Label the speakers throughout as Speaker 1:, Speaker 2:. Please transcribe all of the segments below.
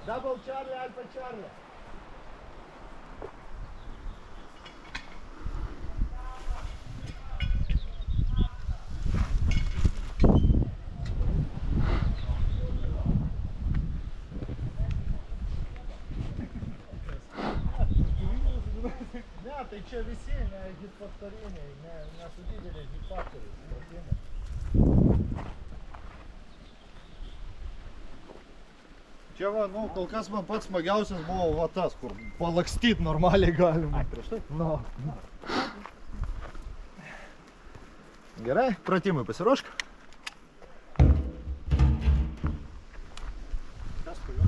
Speaker 1: Double Charlie, Alpha Charlie. Ne, tai čia visi, ne hitfaktoriniai, ne su dideliais hitfaktoriais. Čia va, nu, kol kas man pats smagiausias buvo va tas, kur palakstyt normaliai galima.
Speaker 2: Ai, prieš tai?
Speaker 1: Nu. Gerai, pratimui pasiruošk.
Speaker 2: Kas kuriuo?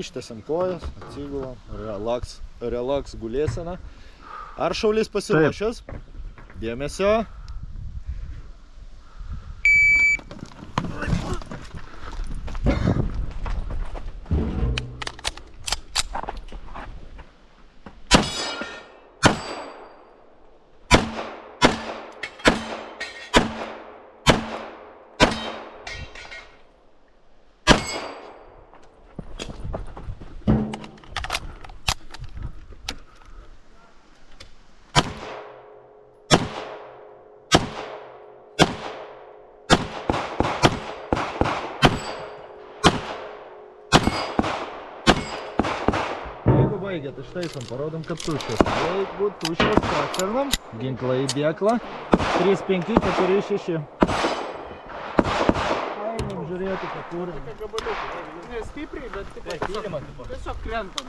Speaker 1: Ištesiam kojas, atsigulam, relaks gulėsena. Ar šaulys pasiruošęs? Dėmesio. Baigėt, ištaisom, parodom, kad tuščias. Reik būt tuščias, pakernam, ginklą į dėklą, 3, 5, 4, 6. Einam žiūrėti, ką turim.
Speaker 2: Ne stipriai, bet tiesiog krentam.